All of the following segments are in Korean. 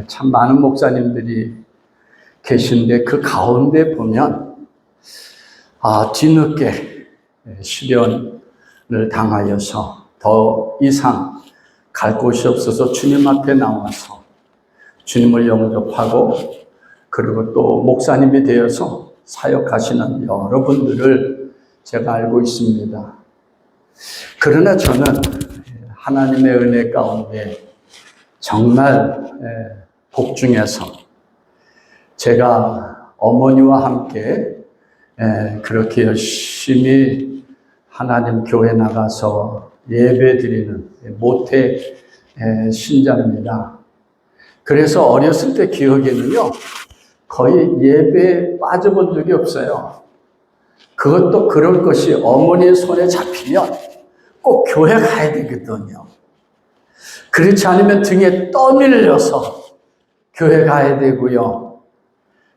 참 많은 목사님들이 계신데 그 가운데 보면 뒤늦게 시련을 당하여서 더 이상 갈 곳이 없어서 주님 앞에 나와서 주님을 영접하고 그리고 또 목사님이 되어서 사역하시는 여러분들을 제가 알고 있습니다. 그러나 저는 하나님의 은혜 가운데 정말 복중에서 제가 어머니와 함께 그렇게 열심히 하나님 교회 나가서 예배 드리는 모태 신자입니다. 그래서 어렸을 때 기억에는요, 거의 예배에 빠져본 적이 없어요. 그것도 그럴 것이 어머니의 손에 잡히면 꼭 교회 가야 되거든요. 그렇지 않으면 등에 떠밀려서 교회 가야 되고요.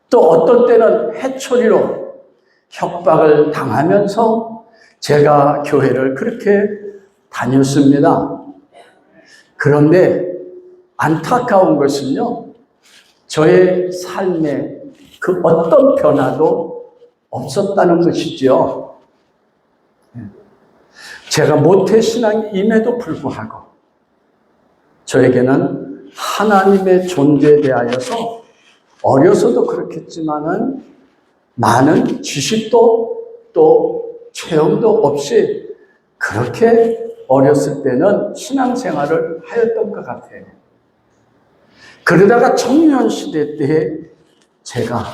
또 어떤 때는 해초리로 협박을 당하면서 제가 교회를 그렇게 다녔습니다. 그런데 안타까운 것은요, 저의 삶에 그 어떤 변화도 없었다는 것이죠. 제가 모태신앙임에도 불구하고 저에게는 하나님의 존재에 대하여서 어려서도 그렇겠지만은 많은 지식도 또 체험도 없이 그렇게 어렸을 때는 신앙생활을 하였던 것 같아요. 그러다가 청년 시대 때에 제가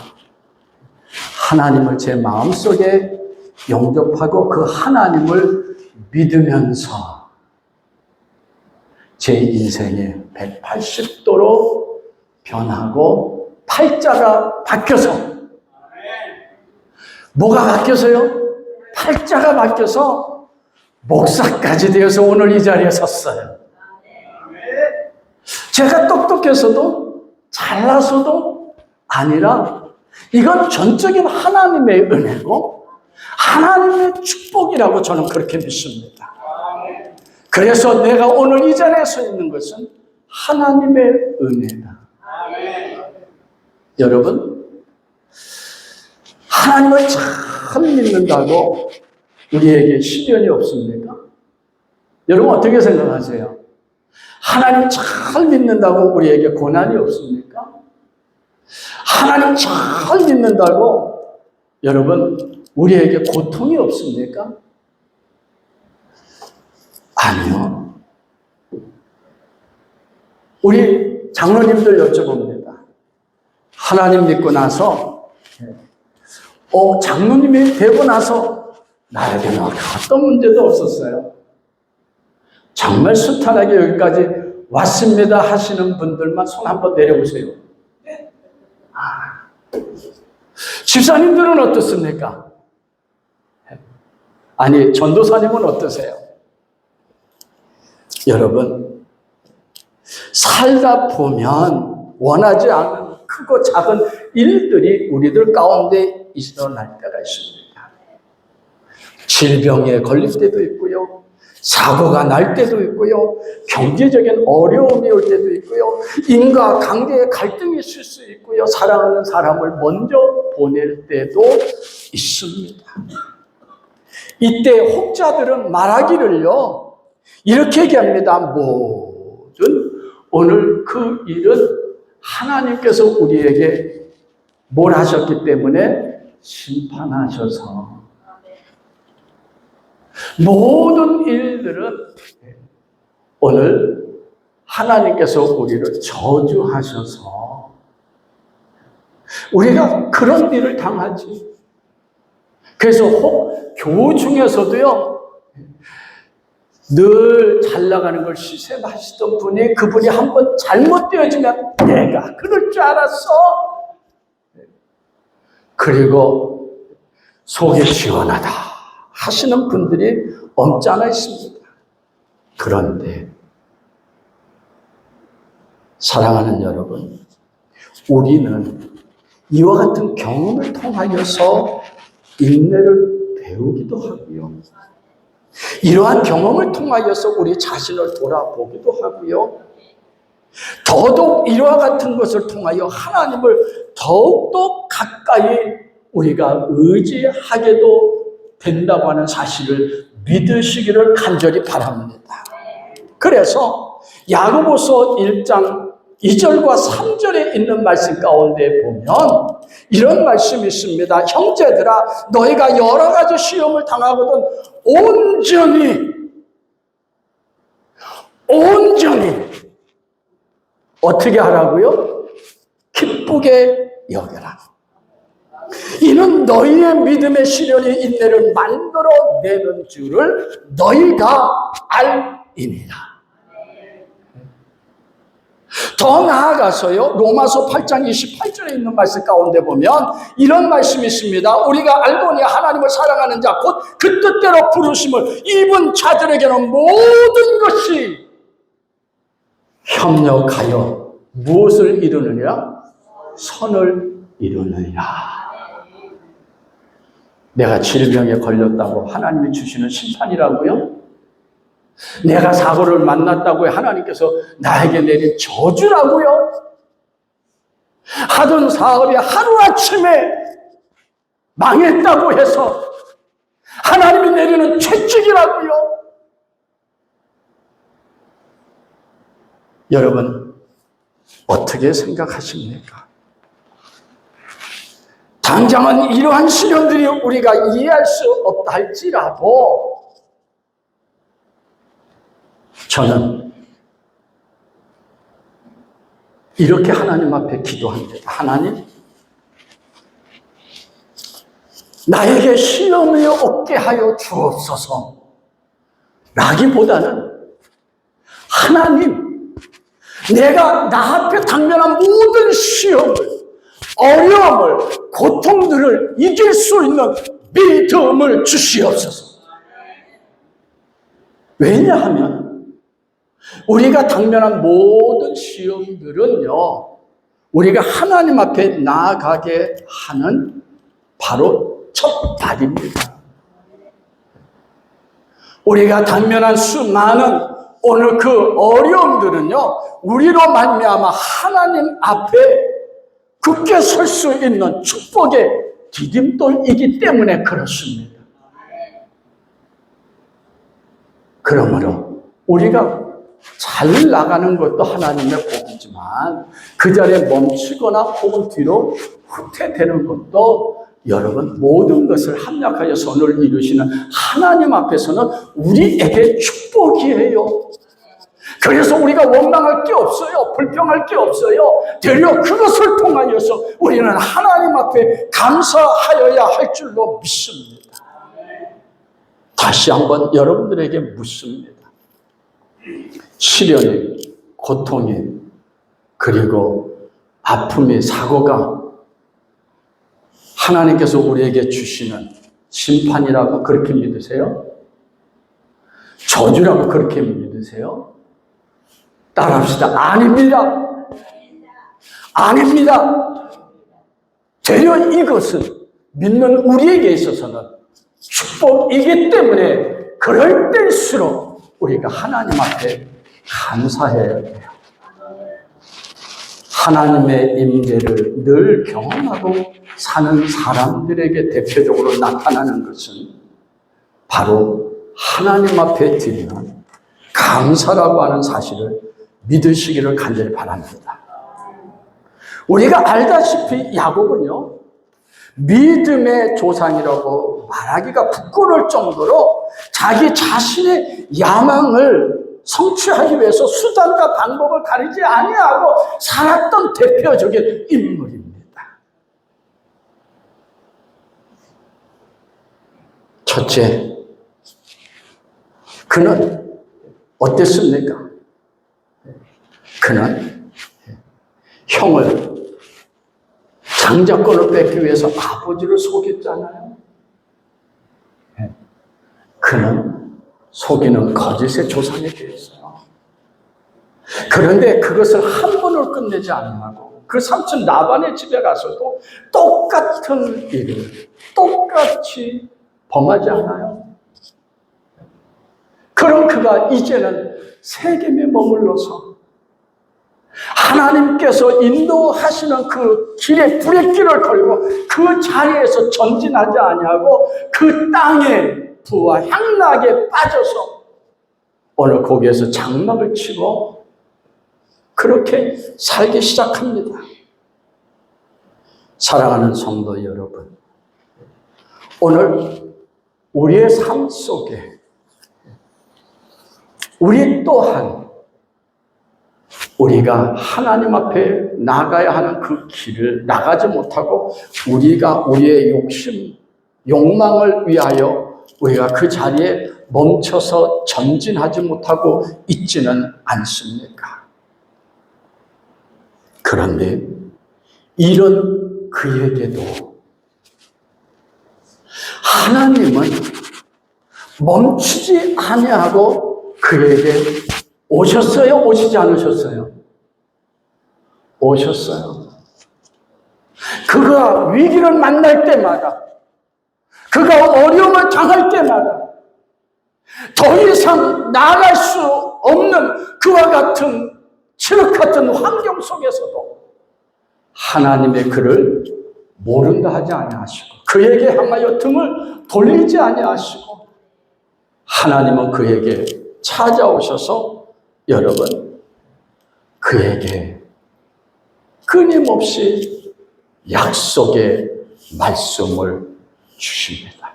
하나님을 제 마음속에 영접하고 그 하나님을 믿으면서 제 인생이 180도로 변하고 팔자가 바뀌어서, 뭐가 바뀌어서요? 팔자가 바뀌어서 목사까지 되어서 오늘 이 자리에 섰어요. 제가 똑똑해서도 잘나서도 아니라 이건 전적인 하나님의 은혜고 하나님의 축복이라고 저는 그렇게 믿습니다. 그래서 내가 오늘 이 자리에 서 있는 것은 하나님의 은혜다. 여러분, 하나님을 참 믿는다고 우리에게 시련이 없습니까? 여러분 어떻게 생각하세요? 하나님 잘 믿는다고 우리에게 고난이 없습니까? 하나님 잘 믿는다고 여러분 우리에게 고통이 없습니까? 아니요. 우리 장로님들 여쭤봅니다. 하나님 믿고 나서 장로님이 되고 나서 나에게는 어떤 문제도 없었어요. 정말 순탄하게 여기까지 왔습니다 하시는 분들만 손 한번 내려보세요. 집사님들은 어떻습니까? 아니, 전도사님은 어떠세요? 여러분, 살다 보면 원하지 않은 크고 작은 일들이 우리들 가운데 일어날 때가 있습니다. 질병에 걸릴 때도 있고요. 사고가 날 때도 있고요. 경제적인 어려움이 올 때도 있고요. 인과관계에 갈등이 있을 수 있고요. 사랑하는 사람을 먼저 보낼 때도 있습니다. 이때 혹자들은 말하기를요, 이렇게 얘기합니다. 모든 오늘 그 일은 하나님께서 우리에게 뭘 하셨기 때문에 심판하셔서 모든 일들은 오늘 하나님께서 우리를 저주하셔서 우리가 그런 일을 당하지. 그래서 교우 중에서도요, 늘 잘 나가는 걸 시샘하시던 분이 그분이 한번 잘못되어지면 내가 그럴 줄 알았어. 그리고 속이 시원하다 하시는 분들이 없잖아 있습니다. 그런데 사랑하는 여러분, 우리는 이와 같은 경험을 통하여서 인내를 배우기도 하고요. 이러한 경험을 통하여서 우리 자신을 돌아보기도 하고요. 더더욱 이와 같은 것을 통하여 하나님을 더욱더 가까이 우리가 의지하게도 된다고 하는 사실을 믿으시기를 간절히 바랍니다. 그래서 야고보서 1장 2절과 3절에 있는 말씀 가운데 보면 이런 말씀이 있습니다. 형제들아, 너희가 여러 가지 시험을 당하거든 온전히 어떻게 하라고요? 기쁘게 여겨라. 이는 너희의 믿음의 시련이 인내를 만들어내는 줄을 너희가 알이니라. 더 나아가서요, 로마서 8장 28절에 있는 말씀 가운데 보면 이런 말씀이 있습니다. 우리가 알거니 하나님을 사랑하는 자 곧 그 뜻대로 부르심을 입은 자들에게는 모든 것이 협력하여 무엇을 이루느냐? 선을 이루느니라. 내가 질병에 걸렸다고 하나님이 주시는 심판이라고요? 내가 사고를 만났다고 하나님께서 나에게 내린 저주라고요? 하던 사업이 하루아침에 망했다고 해서 하나님이 내리는 채찍이라고요? 여러분, 어떻게 생각하십니까? 당장은 이러한 시련들이 우리가 이해할 수 없다 할지라도 저는 이렇게 하나님 앞에 기도합니다. 하나님, 나에게 시험이 없게 하여 주옵소서 라기보다는 하나님, 내가 나 앞에 당면한 모든 시험을, 어려움을, 고통들을 이길 수 있는 믿음을 주시옵소서. 왜냐하면 우리가 당면한 모든 시험들은요, 우리가 하나님 앞에 나아가게 하는 바로 첫 발입니다. 우리가 당면한 수많은 오늘 그 어려움들은요, 우리로 말미암아 하나님 앞에 굳게 설 수 있는 축복의 디딤돌이기 때문에 그렇습니다. 그러므로 우리가 잘 나가는 것도 하나님의 복이지만 그 자리에 멈추거나 혹은 뒤로 후퇴되는 것도 여러분 모든 것을 합력하여 선을 이루시는 하나님 앞에서는 우리에게 축복이에요. 그래서 우리가 원망할 게 없어요. 불평할 게 없어요. 되려 그것을 통하여서 우리는 하나님 앞에 감사하여야 할 줄로 믿습니다. 다시 한번 여러분들에게 묻습니다. 시련이, 고통이, 그리고 아픔이, 사고가 하나님께서 우리에게 주시는 심판이라고 그렇게 믿으세요? 저주라고 그렇게 믿으세요? 따라합시다. 아닙니다. 아닙니다. 되려 이것은 믿는 우리에게 있어서는 축복이기 때문에 그럴 때일수록 우리가 하나님 앞에 감사해야 돼요. 하나님의 임재를 늘 경험하고 사는 사람들에게 대표적으로 나타나는 것은 바로 하나님 앞에 드리는 감사라고 하는 사실을 믿으시기를 간절히 바랍니다. 우리가 알다시피 야곱은요, 믿음의 조상이라고 말하기가 부끄러울 정도로 자기 자신의 야망을 성취하기 위해서 수단과 방법을 가리지 아니하고 살았던 대표적인 인물입니다. 첫째, 그는 어땠습니까? 그는 형을, 장자권을 뺏기 위해서 아버지를 속였잖아요. 그는 속이는 거짓의 조상이 되었어요. 그런데 그것을 한 번으로 끝내지 않고 그 삼촌 라반의 집에 가서도 똑같은 일을 똑같이 범하지 않아요. 그럼 그가 이제는 세겜에 머물러서 하나님께서 인도하시는 그 길에 불의길을 걸고 그 자리에서 전진하지 아니하고 그 땅에 부와 향락에 빠져서 오늘 거기에서 장막을 치고 그렇게 살기 시작합니다. 사랑하는 성도 여러분, 오늘 우리의 삶 속에 우리 또한 우리가 하나님 앞에 나가야 하는 그 길을 나가지 못하고 우리가 우리의 욕심, 욕망을 위하여 우리가 그 자리에 멈춰서 전진하지 못하고 있지는 않습니까? 그런데 이런 그에게도 하나님은 멈추지 아니하고 그에게 오셨어요? 오시지 않으셨어요? 오셨어요. 그가 위기를 만날 때마다, 그가 어려움을 당할 때마다 더 이상 나아갈 수 없는 그와 같은 칠흑 같은 환경 속에서도 하나님의 그를 모른다 하지 아니하시고 그에게 향하여 등을 돌리지 아니하시고 하나님은 그에게 찾아오셔서 여러분 그에게 끊임없이 약속의 말씀을 주십니다.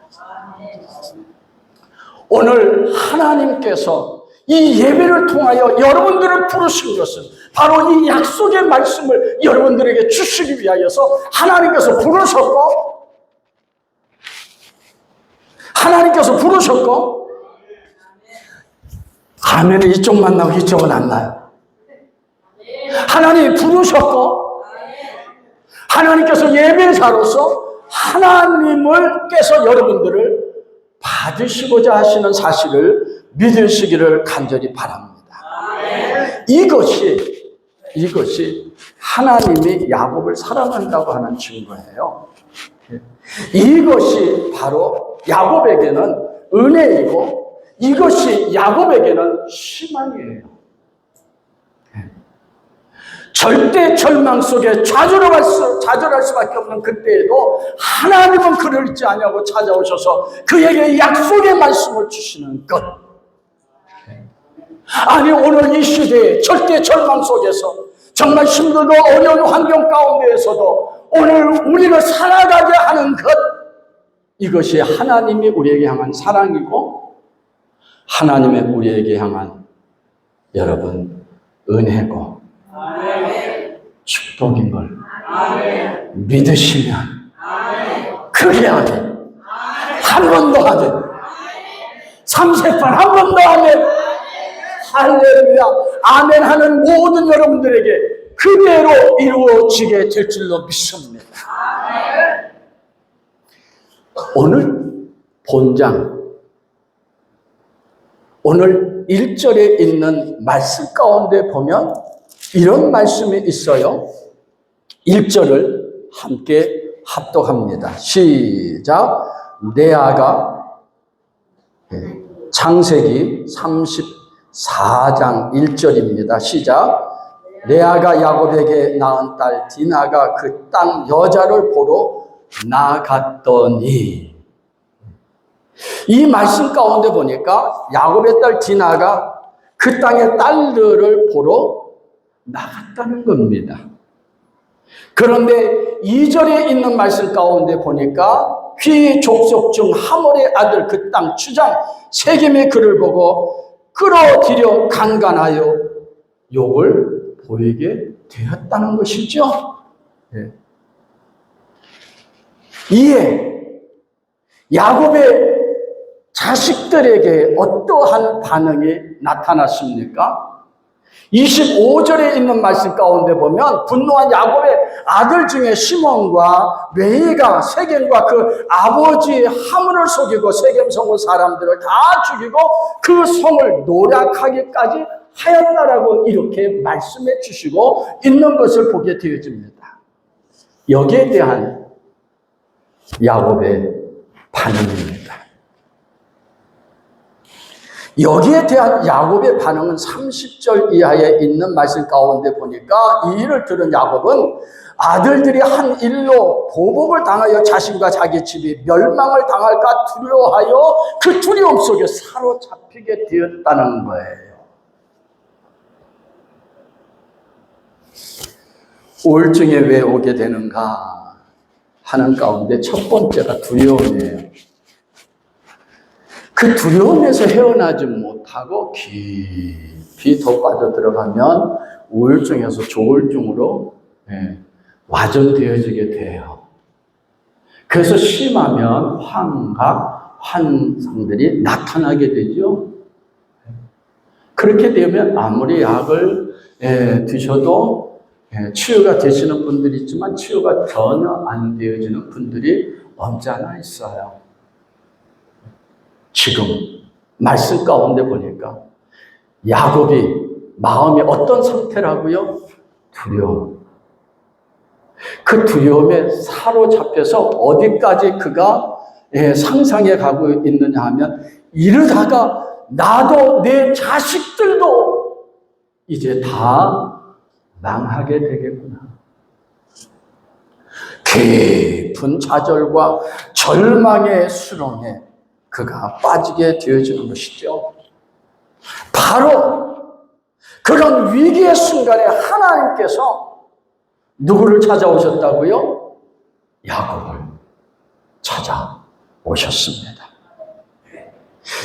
오늘 하나님께서 이 예배를 통하여 여러분들을 부르신 것은 바로 이 약속의 말씀을 여러분들에게 주시기 위하여서 하나님께서 부르셨고 아멘은 이쪽만 나오고 이쪽은 안 나요. 하나님이 부르셨고 하나님께서 예배자로서 하나님께서 여러분들을 받으시고자 하시는 사실을 믿으시기를 간절히 바랍니다. 이것이 하나님이 야곱을 사랑한다고 하는 증거예요. 이것이 바로 야곱에게는 은혜이고 이것이 야곱에게는 희망이에요. 절대 절망 속에 좌절할 수밖에 없는 그때에도 하나님은 그를 잊지 아니하고 찾아오셔서 그에게 약속의 말씀을 주시는 것. 아니 오늘 이 시대에 절대 절망 속에서 정말 힘들고 어려운 환경 가운데에서도 오늘 우리를 살아가게 하는 것, 이것이 하나님이 우리에게 향한 사랑이고 하나님의 우리에게 향한 여러분 은혜고 축복인 걸 믿으시면 그래야 돼. 한 번 더 하든 3세판 한 번 더 하면 할렐루야 아멘 하는 모든 여러분들에게 그대로 이루어지게 될 줄로 믿습니다. 오늘 본장 오늘 1절에 있는 말씀 가운데 보면 이런 말씀이 있어요. 1절을 함께 합독합니다. 시작. 레아가 창세기 34장 1절입니다. 시작. 레아가 야곱에게 낳은 딸 디나가 그 땅 여자를 보러 나갔더니, 이 말씀 가운데 보니까 야곱의 딸 디나가 그 땅의 딸들을 보러 나갔다는 겁니다. 그런데 2절에 있는 말씀 가운데 보니까 휘 족속 중 하몰의 아들 그 땅 주장 세겜의 그를 보고 끌어들여 강간하여 욕을 보이게 되었다는 것이죠. 네. 이에 야곱의 자식들에게 어떠한 반응이 나타났습니까? 25절에 있는 말씀 가운데 보면 분노한 야곱의 아들 중에 시몬과 레위가 세겜과 그 아버지 하물을 속이고 세겜 성읍 사람들을 다 죽이고 그 성을 노략하기까지 하였다라고 이렇게 말씀해 주시고 있는 것을 보게 되어집니다. 여기에 대한 야곱의 반응입니다. 여기에 대한 야곱의 반응은 30절 이하에 있는 말씀 가운데 보니까 이 일을 들은 야곱은 아들들이 한 일로 보복을 당하여 자신과 자기 집이 멸망을 당할까 두려워하여 그 두려움 속에 사로잡히게 되었다는 거예요. 우울증에 왜 오게 되는가 하는 가운데 첫 번째가 두려움이에요. 그 두려움에서 헤어나지 못하고 깊이 더 빠져들어가면 우울증에서 조울증으로 와전되어지게 돼요. 그래서 심하면 환각, 환상들이 나타나게 되죠. 그렇게 되면 아무리 약을 드셔도 치유가 되시는 분들이 있지만 치유가 전혀 안 되어지는 분들이 없지 않아 있어요. 지금 말씀 가운데 보니까 야곱이 마음이 어떤 상태라고요? 두려움. 그 두려움에 사로잡혀서 어디까지 그가 상상해 가고 있느냐 하면 이러다가 나도 내 자식들도 이제 다 망하게 되겠구나. 깊은 좌절과 절망의 수렁에 그가 빠지게 되어지는 것이죠. 바로 그런 위기의 순간에 하나님께서 누구를 찾아오셨다고요? 야곱을 찾아오셨습니다.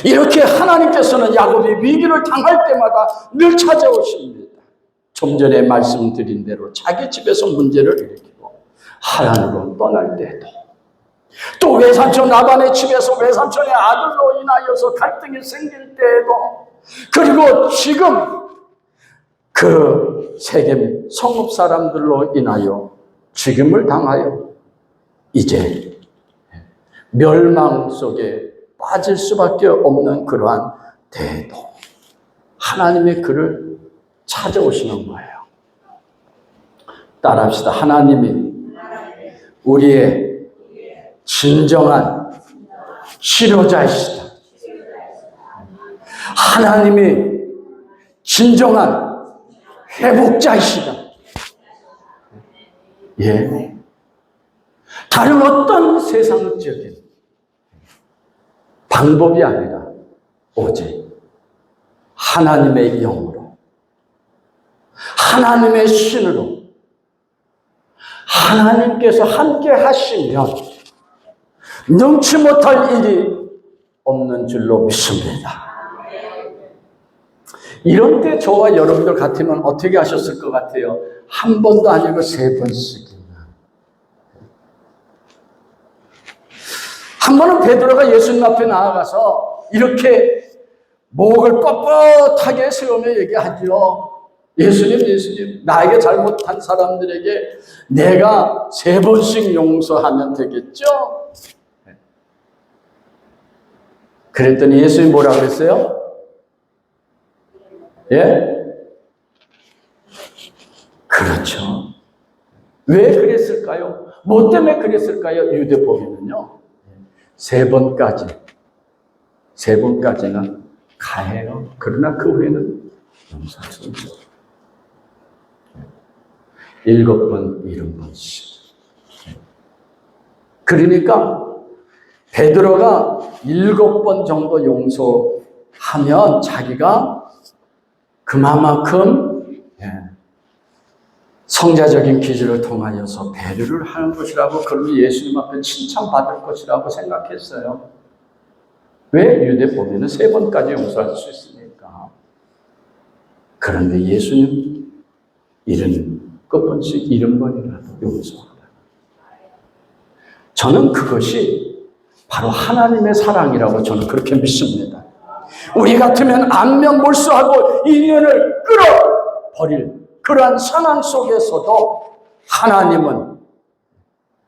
이렇게 하나님께서는 야곱이 위기를 당할 때마다 늘 찾아오십니다. 좀 전에 말씀드린 대로 자기 집에서 문제를 일으키고 하나님으로 떠날 때도, 또 외삼촌 라반의 집에서 외삼촌의 아들로 인하여서 갈등이 생길 때에도, 그리고 지금 그 세겜 성읍 사람들로 인하여 죽임을 당하여 이제 멸망 속에 빠질 수밖에 없는 그러한 때에도 하나님의 그를 찾아오시는 거예요. 따라합시다. 하나님이 우리의 진정한 치료자이시다. 하나님이 진정한 회복자이시다. 예. 다른 어떤 세상적인 방법이 아니라 오직 하나님의 영으로, 하나님의 신으로 하나님께서 함께 하시면 능치 못할 일이 없는 줄로 믿습니다. 이런 때 저와 여러분들 같으면 어떻게 하셨을 것 같아요? 한 번도 아니고 3번씩이나. 한 번은 베드로가 예수님 앞에 나아가서 이렇게 목을 뻣뻣하게 세우며 얘기하죠. 예수님, 나에게 잘못한 사람들에게 내가 3번씩 용서하면 되겠죠? 그랬더니 예수님 뭐라 그랬어요? 예? 그렇죠. 왜 그랬을까요? 뭐 때문에 그랬을까요? 유대법에는요, 3번까지는 가해요. 그러나 그 후에는 용서할 수 없죠. 7번, 70번씩. 그러니까 베드로가 7번 정도 용서하면 자기가 그만큼 성자적인 기질을 통하여서 배려를 하는 것이라고, 그러면 예수님 앞에 칭찬받을 것이라고 생각했어요. 왜? 유대법에는 3번까지 용서할 수 있으니까. 그런데 예수님 70번씩 70번이라도 용서한다. 저는 그것이 바로 하나님의 사랑이라고 저는 그렇게 믿습니다. 우리 같으면 안면 몰수하고 인연을 끌어버릴 그러한 상황 속에서도 하나님은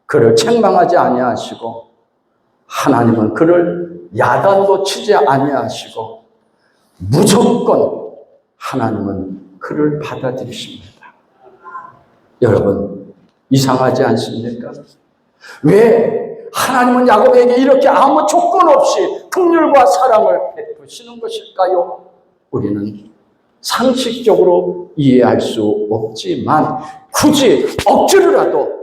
그를 책망하지 아니하시고, 하나님은 그를 야단도 치지 아니하시고, 무조건 하나님은 그를 받아들이십니다. 여러분, 이상하지 않습니까? 왜 하나님은 야곱에게 이렇게 아무 조건 없이 긍휼과 사랑을 베푸시는 것일까요? 우리는 상식적으로 이해할 수 없지만 굳이 억지로라도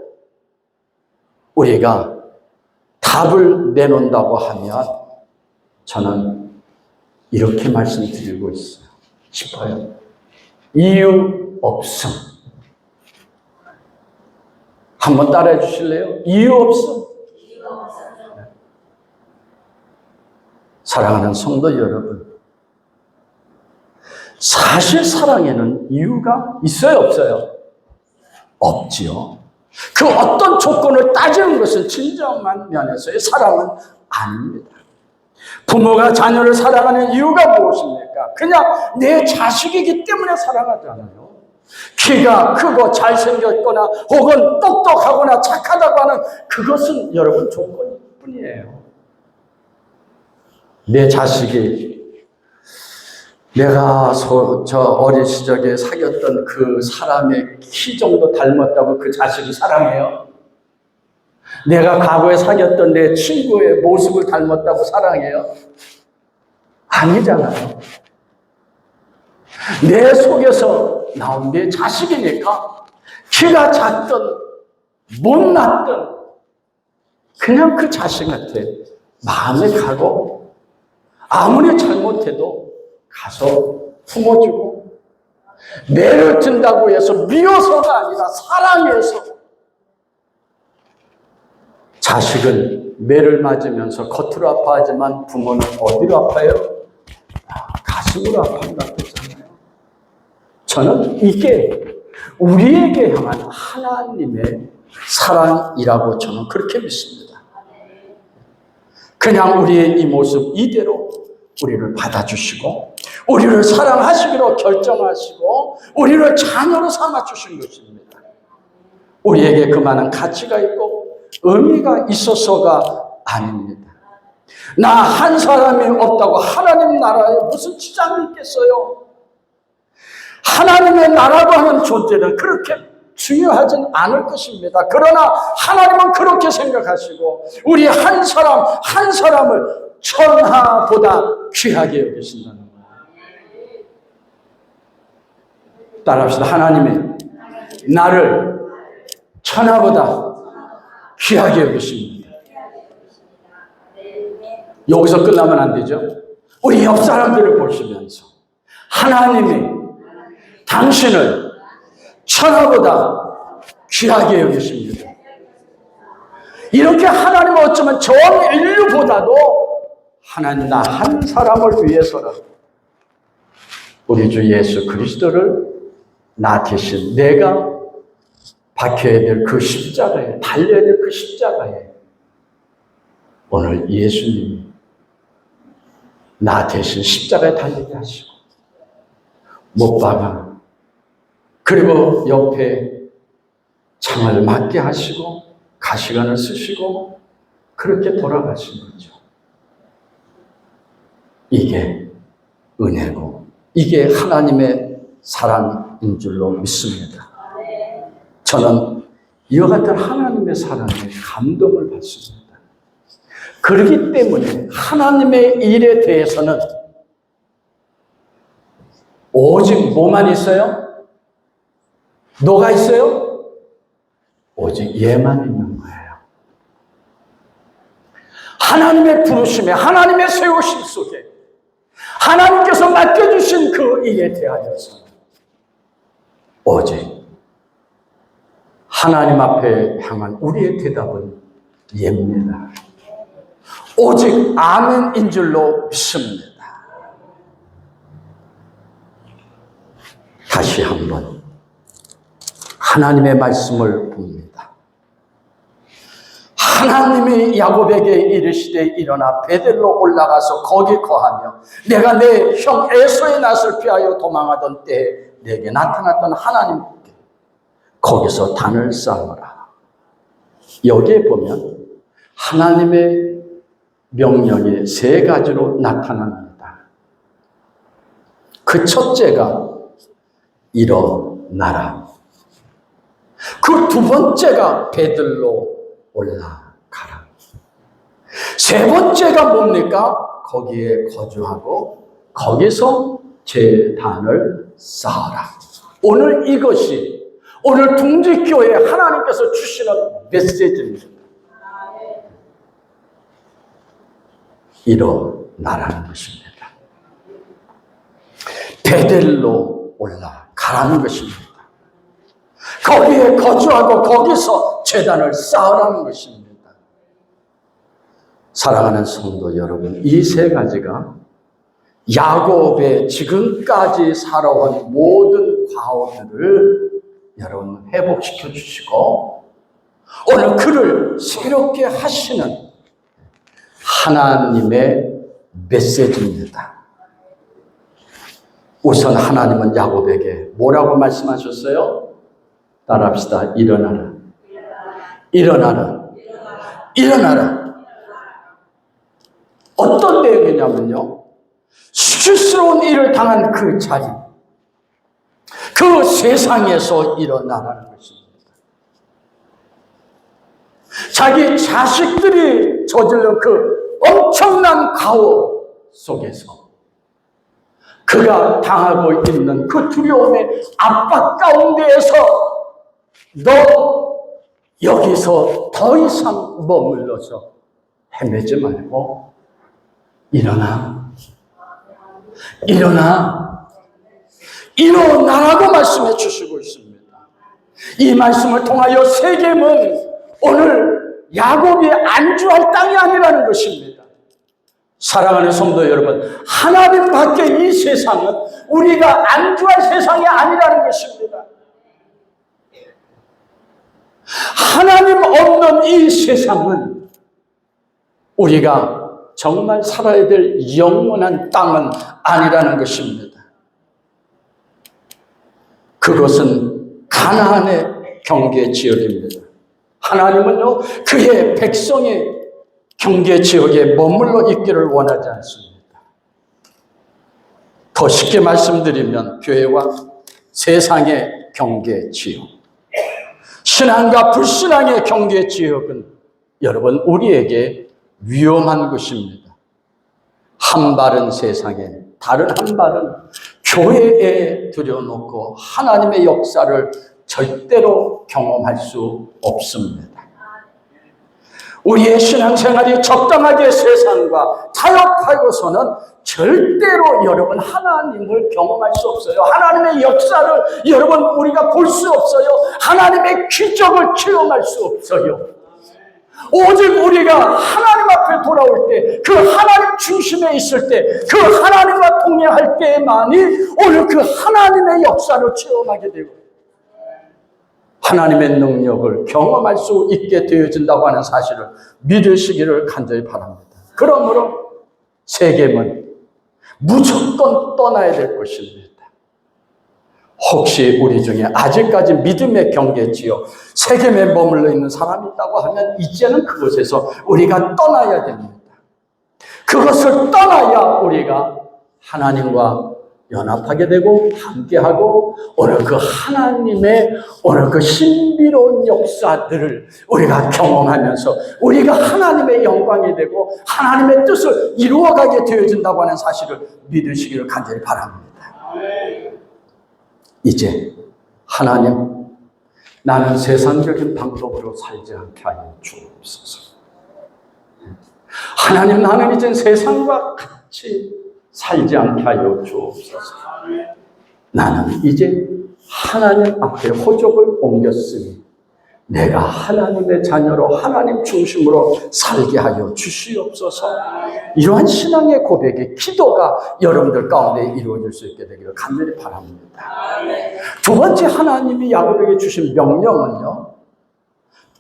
우리가 답을 내놓는다고 하면 저는 이렇게 말씀드리고 싶어요. 이유 없음. 한번 따라해 주실래요? 이유 없음. 사랑하는 성도 여러분, 사실 사랑에는 이유가 있어요, 없어요? 없지요. 그 어떤 조건을 따지는 것은 진정한 면에서의 사랑은 아닙니다. 부모가 자녀를 사랑하는 이유가 무엇입니까? 그냥 내 자식이기 때문에 사랑하잖아요. 키가 크고 잘생겼거나 혹은 똑똑하거나 착하다고 하는 그것은 여러분 조건뿐이에요. 내 자식이 내가 저 어린 시절에 사귀었던 그 사람의 키 정도 닮았다고 그 자식이 사랑해요? 내가 과거에 사귀었던 내 친구의 모습을 닮았다고 사랑해요? 아니잖아요. 내 속에서 나온 내 자식이니까 키가 작든 못났든 그냥 그 자식한테 마음에 가고 아무리 잘못해도 가서 품어주고 매를 든다고 해서 미워서가 아니라 사랑해서 자식은 매를 맞으면서 겉으로 아파하지만 부모는 어디로 아파요? 가슴으로 아파한다고 했잖아요. 저는 이게 우리에게 향한 하나님의 사랑이라고 저는 그렇게 믿습니다. 그냥 우리의 이 모습 이대로 우리를 받아주시고 우리를 사랑하시기로 결정하시고 우리를 자녀로 삼아주신 것입니다. 우리에게 그만한 가치가 있고 의미가 있어서가 아닙니다. 나 한 사람이 없다고 하나님 나라에 무슨 지장이 있겠어요? 하나님의 나라고 하는 존재는 그렇게 중요하진 않을 것입니다. 그러나 하나님은 그렇게 생각하시고 우리 한 사람 한 사람을 천하보다 귀하게 여기신다는 거예요. 따라합시다. 하나님이 나를 천하보다 귀하게 여기십니다. 여기서 끝나면 안 되죠. 우리 옆 사람들을 보시면서 하나님이 당신을 천하보다 귀하게 여기십니다. 이렇게 하나님은 어쩌면 전 인류보다도 하나님 나 한 사람을 위해서라도 우리 주 예수 그리스도를 나 대신 내가 박혀야 될 그 십자가에 달려야 될 그 십자가에 오늘 예수님이 나 대신 십자가에 달리게 하시고 못 박아 그리고 옆에 창을 맞게 하시고 가시관을 쓰시고 그렇게 돌아가신 거죠. 이게 은혜고 이게 하나님의 사랑인 줄로 믿습니다. 저는 이와 같은 하나님의 사랑에 감동을 받습니다. 그렇기 때문에 하나님의 일에 대해서는 오직 뭐만 있어요? 너가 있어요? 오직 얘만 있는 거예요. 하나님의 부르심에 하나님의 세우심 속에 하나님께서 맡겨주신 그 일에 대하여서 오직 하나님 앞에 향한 우리의 대답은 예입니다. 오직 아멘인 줄로 믿습니다. 다시 한번 하나님의 말씀을 봅니다. 하나님이 야곱에게 이르시되 일어나 베델로 올라가서 거기 거하며 내가 내 형 에서의 낯을 피하여 도망하던 때에 내게 나타났던 하나님께 거기서 단을 쌓으라. 여기에 보면 하나님의 명령이 세 가지로 나타납니다. 그 첫째가 일어나라. 그 두 번째가 베들로 올라가라. 세 번째가 뭡니까? 거기에 거주하고 거기서 제단을 쌓아라. 오늘 이것이 오늘 둥지교회 하나님께서 주시는 메시지입니다. 일어나라는 것입니다. 베델로 올라가라는 것입니다. 거기에 거주하고 거기서 제단을 쌓으라는 것입니다. 사랑하는 성도 여러분, 이 세 가지가 야곱의 지금까지 살아온 모든 과오들을 여러분 회복시켜 주시고 오늘 그를 새롭게 하시는 하나님의 메시지입니다. 우선 하나님은 야곱에게 뭐라고 말씀하셨어요? 따라합시다. 일어나라. 일어나라. 일어나라. 어떤 내용이냐면요, 수치스러운 일을 당한 그 자리, 그 세상에서 일어나라는 것입니다. 자기 자식들이 저질른 그 엄청난 가오 속에서 그가 당하고 있는 그 두려움의 압박 가운데에서 너 여기서 더 이상 머물러서 헤매지 말고 일어나. 일어나. 일어나라고 말씀해 주시고 있습니다. 이 말씀을 통하여 세겜은 오늘 야곱이 안주할 땅이 아니라는 것입니다. 사랑하는 성도 여러분, 하나님 밖에 이 세상은 우리가 안주할 세상이 아니라는 것입니다. 하나님 없는 이 세상은 우리가 정말 살아야 될 영원한 땅은 아니라는 것입니다. 그것은 가나안의 경계 지역입니다. 하나님은요, 그의 백성이 경계 지역에 머물러 있기를 원하지 않습니다. 더 쉽게 말씀드리면 교회와 세상의 경계 지역, 신앙과 불신앙의 경계 지역은 여러분 우리에게 위험한 것입니다. 한 발은 세상에, 다른 한 발은 교회에 들여놓고 하나님의 역사를 절대로 경험할 수 없습니다. 우리의 신앙생활이 적당하게 세상과 타협하고서는 절대로 여러분 하나님을 경험할 수 없어요. 하나님의 역사를 여러분 우리가 볼 수 없어요. 하나님의 기적을 체험할 수 없어요. 오직 우리가 하나님 앞에 돌아올 때, 그 하나님 중심에 있을 때, 그 하나님과 동행할 때만이 오늘 그 하나님의 역사를 체험하게 되고 하나님의 능력을 경험할 수 있게 되어진다고 하는 사실을 믿으시기를 간절히 바랍니다. 그러므로 세겜은 무조건 떠나야 될 것입니다. 혹시 우리 중에 아직까지 믿음의 경계 지역 세겜에 머물러 있는 사람이 있다고 하면 이제는 그곳에서 우리가 떠나야 됩니다. 그것을 떠나야 우리가 하나님과 연합하게 되고 함께하고 오늘 그 하나님의 오늘 그 신비로운 역사들을 우리가 경험하면서 우리가 하나님의 영광이 되고 하나님의 뜻을 이루어가게 되어진다고 하는 사실을 믿으시기를 간절히 바랍니다. 이제 하나님, 나는 세상적인 방법으로 살지 않게 하여 주옵소서. 하나님, 나는 이제 세상과 같이 살지 않게 하여 주옵소서. 나는 이제 하나님 앞에 호적을 옮겼으니 내가 하나님의 자녀로 하나님 중심으로 살게 하여 주시옵소서. 이러한 신앙의 고백의 기도가 여러분들 가운데 이루어질 수 있게 되기를 간절히 바랍니다. 두 번째 하나님이 야곱에게 주신 명령은요,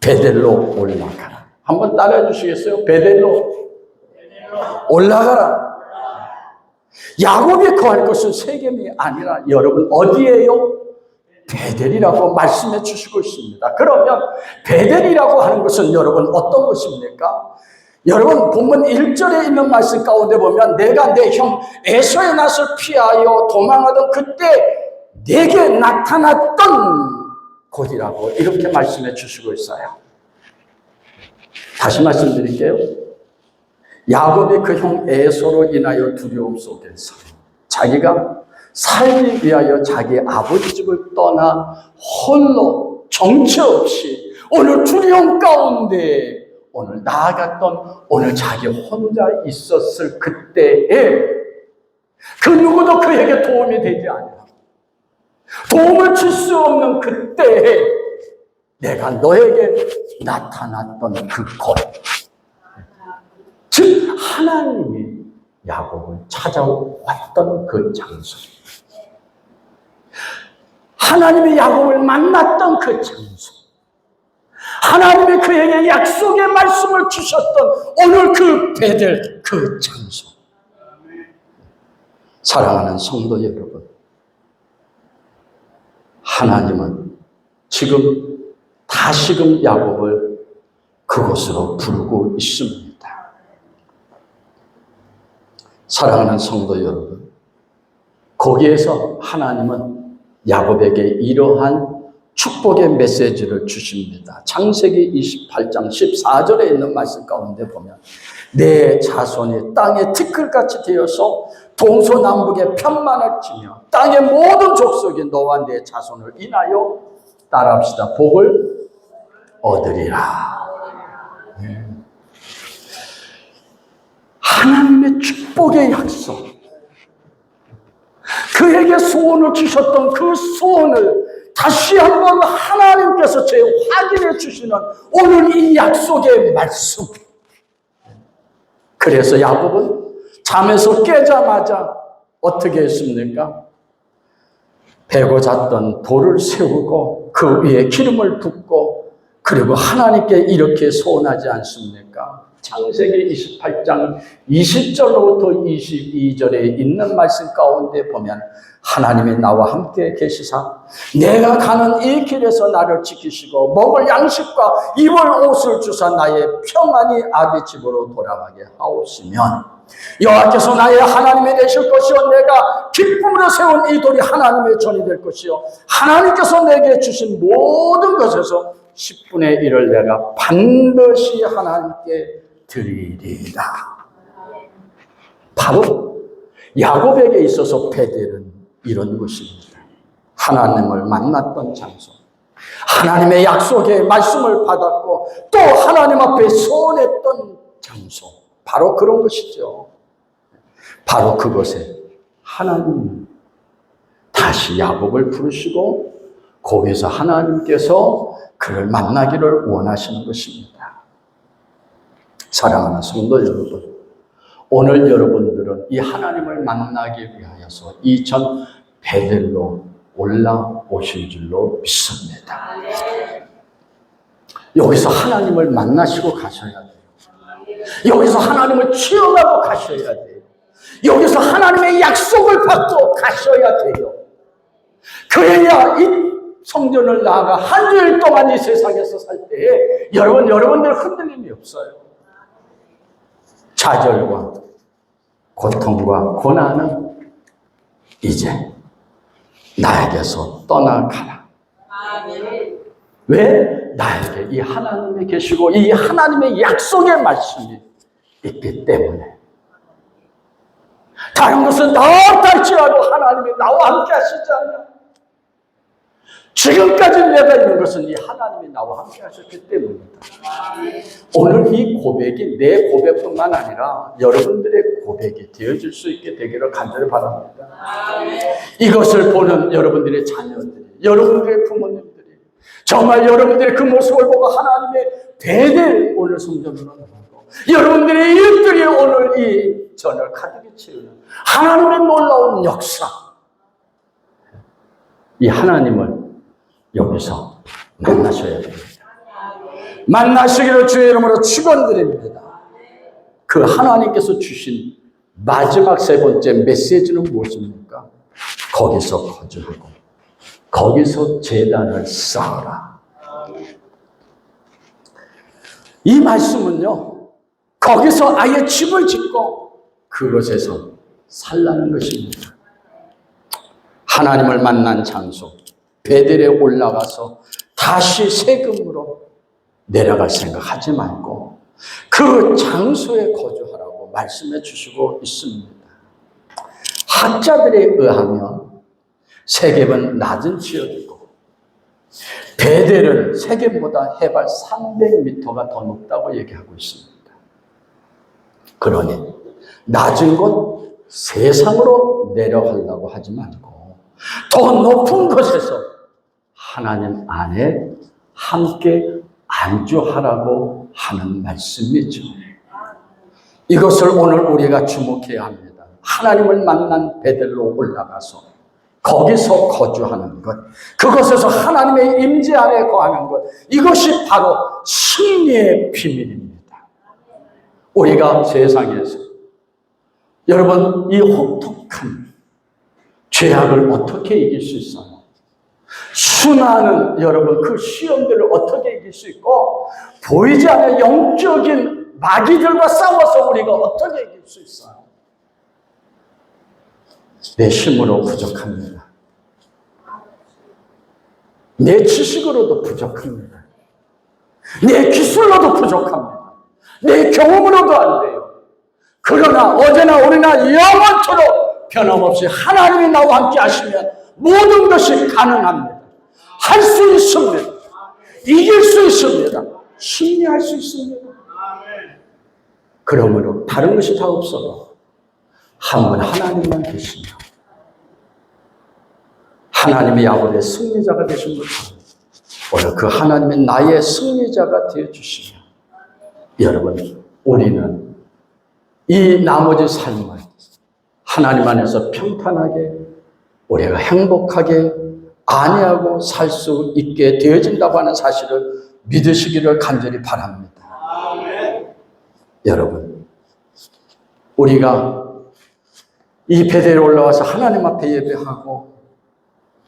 베델로 올라가라. 한번 따라해 주시겠어요? 베델로 올라가라. 야곱이 거할 것은 세겜이 아니라 여러분 어디예요? 베델이라고 말씀해 주시고 있습니다. 그러면 베델이라고 하는 것은 여러분 어떤 것입니까? 여러분 본문 1절에 있는 말씀 가운데 보면 내가 내 형 에서의 낯을 피하여 도망하던 그때 내게 나타났던 곳이라고 이렇게 말씀해 주시고 있어요. 다시 말씀드릴게요. 야곱이 그 형 에서로 인하여 두려움 속에서 자기가 살기 위하여 자기 아버지 집을 떠나 홀로 정처 없이 오늘 두려움 가운데 오늘 나아갔던 오늘 자기 혼자 있었을 그때에 그 누구도 그에게 도움이 되지 않아. 도움을 줄 수 없는 그때에 내가 너에게 나타났던 그 곳. 즉 하나님이 야곱을 찾아왔던 그 장소. 하나님이 야곱을 만났던 그 장소. 하나님이 그에게 약속의 말씀을 주셨던 오늘 그 베델 그 장소. 사랑하는 성도 여러분, 하나님은 지금 다시금 야곱을 그곳으로 부르고 있습니다. 사랑하는 성도 여러분, 거기에서 하나님은 야곱에게 이러한 축복의 메시지를 주십니다. 창세기 28장 14절에 있는 말씀 가운데 보면 내 자손이 땅에 티끌같이 되어서 동서남북에 편만을 치며 땅의 모든 족속이 너와 내 자손을 인하여 따라합시다. 복을 얻으리라. 하나님의 축복의 약속, 그에게 소원을 주셨던 그 소원을 다시 한번 하나님께서 재확인해 주시는 오늘 이 약속의 말씀. 그래서 야곱은 잠에서 깨자마자 어떻게 했습니까? 베고 잤던 돌을 세우고 그 위에 기름을 붓고 그리고 하나님께 이렇게 소원하지 않습니까? 창세기 28장 20절로부터 22절에 있는 말씀 가운데 보면 하나님이 나와 함께 계시사 내가 가는 이 길에서 나를 지키시고 먹을 양식과 입을 옷을 주사 나의 평안히 아비 집으로 돌아가게 하옵시면 여호와께서 나의 하나님이 되실 것이요 내가 기쁨으로 세운 이 돌이 하나님의 전이 될 것이요 하나님께서 내게 주신 모든 것에서 10분의 1을 내가 반드시 하나님께 드리리라. 바로 야곱에게 있어서 베델은 이런 곳입니다. 하나님을 만났던 장소, 하나님의 약속의 말씀을 받았고 또 하나님 앞에 소원했던 장소, 바로 그런 것이죠. 바로 그곳에 하나님 다시 야곱을 부르시고 거기서 하나님께서 그를 만나기를 원하시는 것입니다. 사랑하는 성도 여러분, 오늘 여러분들은 이 하나님을 만나기 위하여서 이전 베델로 올라오신 줄로 믿습니다. 여기서 하나님을 만나시고 가셔야 돼요. 여기서 하나님을 체험하고 가셔야 돼요. 여기서 하나님의 약속을 받고 가셔야 돼요. 그래야 이 성전을 나아가 한 주일 동안 이 세상에서 살 때에 여러분들 흔들림이 없어요. 좌절과 고통과 고난은 이제 나에게서 떠나가라. 왜? 나에게 이 하나님이 계시고 이 하나님의 약속의 말씀이 있기 때문에. 다른 것은 다 할지라도 하나님이 나와 함께 하시지 않나. 지금까지 내가 있는 것은 이 하나님이 나와 함께 하셨기 때문이다. 오늘 이 고백이 내 고백뿐만 아니라 여러분들의 고백이 되어질 수 있게 되기를 간절히 바랍니다. 이것을 보는 여러분들의 자녀들이, 여러분들의 부모님들이 정말 여러분들의 그 모습을 보고 하나님의 베델 오늘 성전으로 나가고 여러분들의 이웃들이 오늘 이 전을 가득히 채우는 하나님의 놀라운 역사, 이 하나님을 여기서 만나셔야 됩니다. 만나시기를 주의 이름으로 축원드립니다. 그 하나님께서 주신 마지막 세 번째 메시지는 무엇입니까? 거기서 거주하고 거기서 제단을 쌓아라. 이 말씀은요, 거기서 아예 집을 짓고 그곳에서 살라는 것입니다. 하나님을 만난 장소 베델에 올라가서 다시 세금으로 내려갈 생각하지 말고 그 장소에 거주하라고 말씀해 주시고 있습니다. 학자들에 의하면 세겜은 낮은 지역이고 베델은 세겜보다 해발 300m가 더 높다고 얘기하고 있습니다. 그러니 낮은 곳 세상으로 내려가려고 하지 말고 더 높은 곳에서 하나님 안에 함께 안주하라고 하는 말씀이죠. 이것을 오늘 우리가 주목해야 합니다. 하나님을 만난 베델로 올라가서 거기서 거주하는 것, 그곳에서 하나님의 임재 안에 거하는 것, 이것이 바로 승리의 비밀입니다. 우리가 세상에서 여러분 이 혹독한 죄악을 어떻게 이길 수 있어요? 수많은 여러분 그 시험들을 어떻게 이길 수 있고 보이지 않는 영적인 마귀들과 싸워서 우리가 어떻게 이길 수 있어요? 내 힘으로 부족합니다. 내 지식으로도 부족합니다. 내 기술로도 부족합니다. 내 경험으로도 안 돼요. 그러나 어제나 오늘나 영원토록 변함없이 하나님이 나와 함께 하시면 모든 것이 가능합니다. 할 수 있습니다. 이길 수 있습니다. 승리할 수 있습니다. 그러므로 다른 것이 다 없어도 한 분 하나님만 계시며 하나님의 야곱의 승리자가 되신 것처럼 오늘 그 하나님의 나의 승리자가 되어주시며 여러분 우리는 이 나머지 삶을 하나님 안에서 평탄하게 우리가 행복하게 안위하고 살 수 있게 되어진다고 하는 사실을 믿으시기를 간절히 바랍니다. 여러분 우리가 이 베델에 올라와서 하나님 앞에 예배하고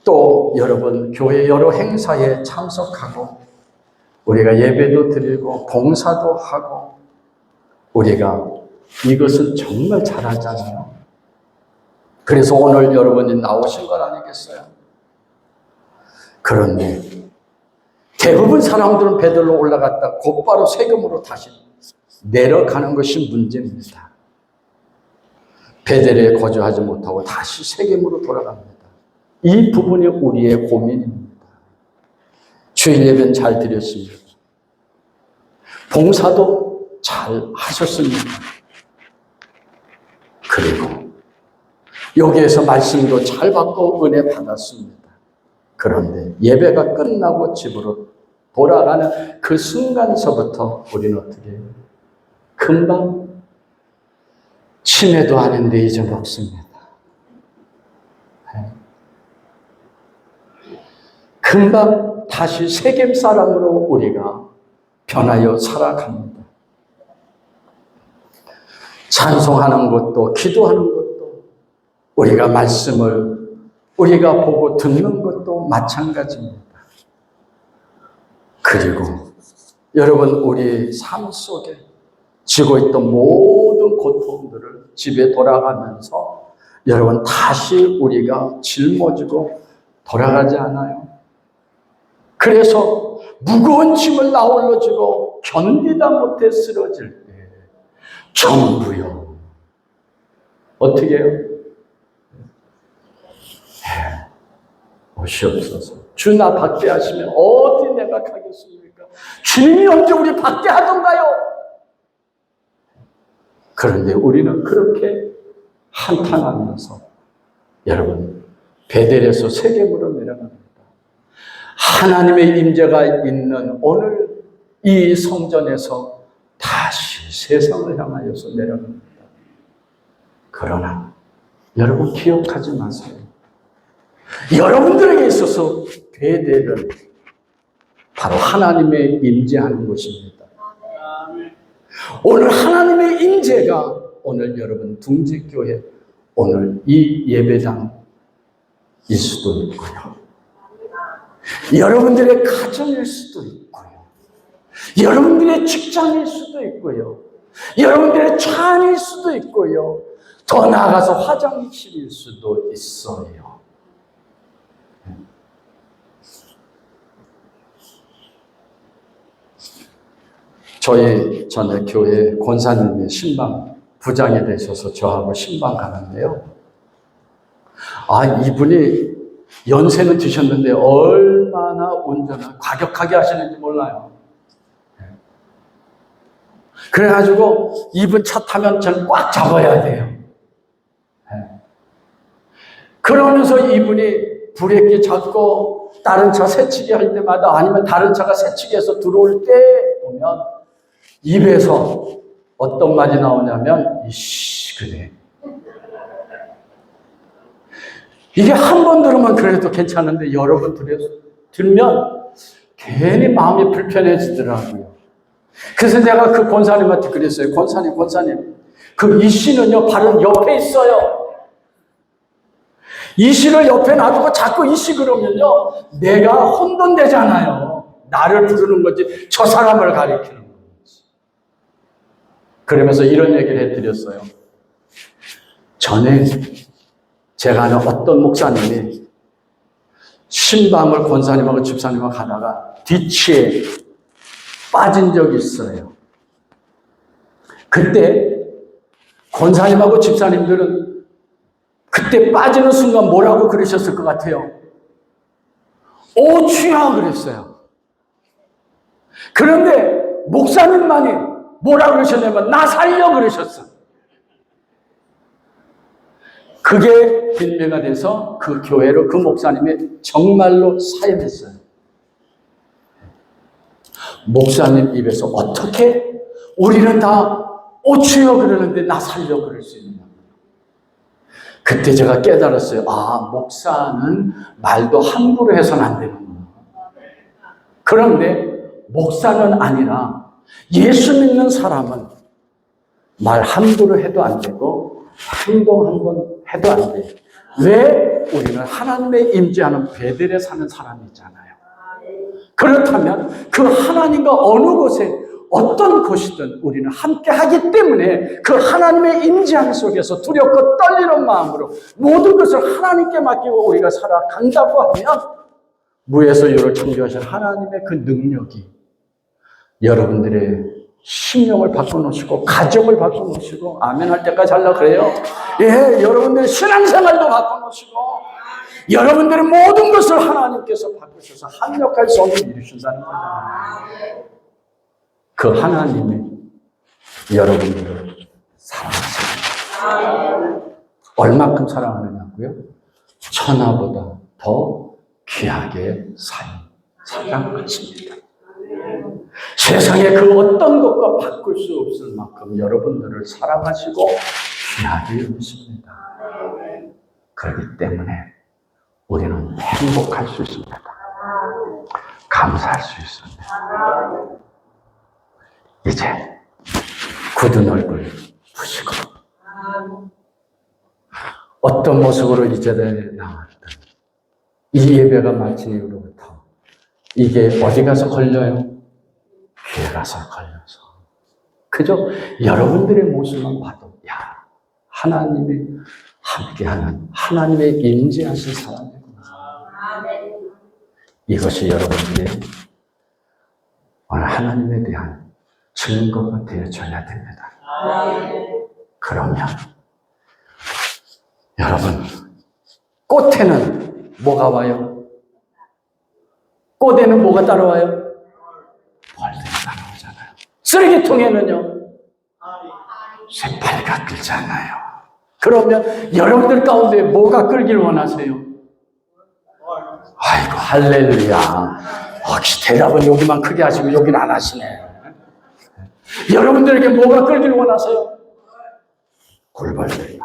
또 여러분 교회 여러 행사에 참석하고 우리가 예배도 드리고 봉사도 하고 우리가 이것은 정말 잘하잖아요. 그래서 오늘 여러분이 나오신 것 아니겠어요? 그런데 대부분 사람들은 베델로 올라갔다 곧바로 세겜으로 다시 내려가는 것이 문제입니다. 베델에 거주하지 못하고 다시 세겜으로 돌아갑니다. 이 부분이 우리의 고민입니다. 주일 예배는 잘 드렸습니다. 봉사도 잘 하셨습니다. 그리고 여기에서 말씀도 잘 받고 은혜 받았습니다. 그런데 예배가 끝나고 집으로 돌아가는 그 순간서부터 우리는 어떻게 해요? 금방 치매도 하는데 잊어먹습니다. 금방 다시 세겜 사람으로 우리가 변하여 살아갑니다. 찬송하는 것도 기도하는 것도 우리가 말씀을 우리가 보고 듣는 것도 마찬가지입니다. 그리고 여러분 우리 삶 속에 지고 있던 모든 고통들을 집에 돌아가면서 여러분 다시 우리가 짊어지고 돌아가지 않아요? 그래서 무거운 짐을 나홀로 지고 견디다 못해 쓰러질 때 정부요 어떻게 해요? 오시옵소서. 주 나 밖에 하시면 어디 내가 가겠습니까? 주님이 언제 우리 밖에 하던가요? 그런데 우리는 그렇게 한탄하면서 여러분 베델에서 세겜으로 내려갑니다. 하나님의 임재가 있는 오늘 이 성전에서 다시 세상을 향하여서 내려갑니다. 그러나 여러분 기억하지 마세요. 여러분들에게 있어서 베델은 바로 하나님의 임재하는 곳입니다. 오늘 하나님의 임재가 오늘 여러분 둥지교회 오늘 이 예배당일 수도 있고요. 여러분들의 가정일 수도 있고요. 여러분들의 직장일 수도 있고요. 여러분들의 차 안일 수도 있고요. 더 나아가서 화장실일 수도 있어요. 저희 전에 교회 권사님의 신방 부장이 되셔서 저하고 신방 가는데요. 아, 이분이 연세는 드셨는데 얼마나 운전을 과격하게 하시는지 몰라요. 그래가지고 이분 차 타면 저는 꽉 잡아야 돼요. 그러면서 이분이 브레이크 잡고 다른 차 새치기 할 때마다 아니면 다른 차가 새치기해서 들어올 때 보면 입에서 어떤 말이 나오냐면 이씨 그래. 이게 한 번 들으면 그래도 괜찮은데 여러 번 들으면 괜히 마음이 불편해지더라고요. 그래서 내가 그 권사님한테 그랬어요. 권사님 그 이씨는요 바로 옆에 있어요. 이씨를 옆에 놔두고 자꾸 이씨 그러면요 내가 혼돈되잖아요. 나를 부르는 거지 저 사람을 가리키는 거지. 그러면서 이런 얘기를 해드렸어요. 전에 제가 아는 어떤 목사님이 신방을 권사님하고 집사님하고 가다가 뒤치에 빠진 적이 있어요. 그때 권사님하고 집사님들은 그때 빠지는 순간 뭐라고 그러셨을 것 같아요? 오 주야 그랬어요. 그런데 목사님만이 뭐라고 그러셨냐면 나 살려 그러셨어. 그게 빌미가 돼서 그 교회로 그 목사님이 정말로 사임했어요. 목사님 입에서 어떻게 우리는 다 오추여 그러는데 나 살려 그럴 수 있느냐. 그때 제가 깨달았어요. 아, 목사는 말도 함부로 해서는 안 되는구나. 그런데 목사는 아니라 예수 믿는 사람은 말 함부로 해도 안 되고 행동 한 번 해도 안 돼요. 왜? 우리는 하나님의 임재하는 베델에 사는 사람이잖아요. 그렇다면 그 하나님과 어느 곳에 어떤 곳이든 우리는 함께 하기 때문에 그 하나님의 임재함 속에서 두렵고 떨리는 마음으로 모든 것을 하나님께 맡기고 우리가 살아간다고 하면 무에서 유를 창조하신 하나님의 그 능력이 여러분들의 심령을 바꿔놓으시고 가정을 바꿔놓으시고 아멘 할 때까지 하려고 그래요. 예, 여러분들의 신앙생활도 바꿔놓으시고 여러분들의 모든 것을 하나님께서 바꾸셔서 합력할 수 없는 이루신다는 거잖아요. 그 하나님이 여러분들을 사랑하십니다. 얼마큼 사랑하느냐고요? 천하보다 더 귀하게 사랑하십니다. 세상에 그 어떤 것과 바꿀 수 없을 만큼 여러분들을 사랑하시고 귀하게 여기십니다. 그렇기 때문에 우리는 행복할 수 있습니다. 감사할 수 있습니다. 이제 굳은 얼굴 푸시고 어떤 모습으로 이 자리에 나왔든 이 예배가 마친 이후로부터 이게 어디 가서 걸려요? 귀에 가서 걸려서 그저 여러분들의 모습만 봐도 야 하나님이 함께하는 하나님의 임재하신 사람이구나. 이것이 여러분들의 오늘 하나님에 대한 증거가 되어줘야 됩니다. 그러면 여러분 꽃에는 뭐가 와요? 꽃에는 뭐가 따라와요? 벌들이 따라오잖아요. 쓰레기통에는요? 새파리가 끌잖아요. 그러면 여러분들 가운데 뭐가 끌길 원하세요? 아이고 할렐루야. 혹시 대답은 여기만 크게 하시고 여기는 안 하시네. 여러분들에게 뭐가 끌길 원하세요? 꿀벌들이.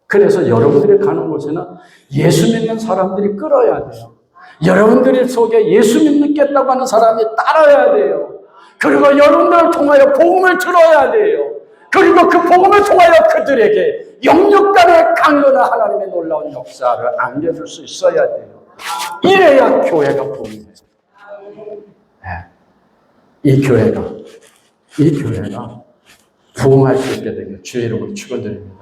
그래서 여러분들이 가는 곳에는 예수 믿는 사람들이 끌어야 돼요. 여러분들 속에 예수 믿겠다고 하는 사람이 따라야 돼요. 그리고 여러분들을 통하여 복음을 들어야 돼요. 그리고 그 복음을 통하여 그들에게 영육간의 강건한 하나님의 놀라운 역사를 안겨줄 수 있어야 돼요. 이래야 교회가 부흥해요. 이 교회가 부흥할 수 있게 되길 주의 이름으로 축원드립니다.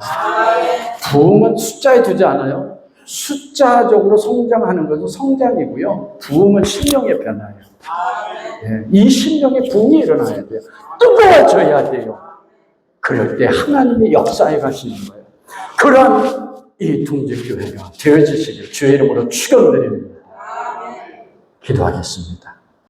부흥은 숫자에 두지 않아요. 숫자적으로 성장하는 것은 성장이고요. 부흥은 심령의 변화예요. 이 심령의 부흥이 일어나야 돼요. 뜨거워져야 돼요. 그럴 때 하나님의 역사에 가시는 거예요. 그러한 이 둥지교회가 되어지시길 주의 이름으로 축원드립니다. 기도하겠습니다.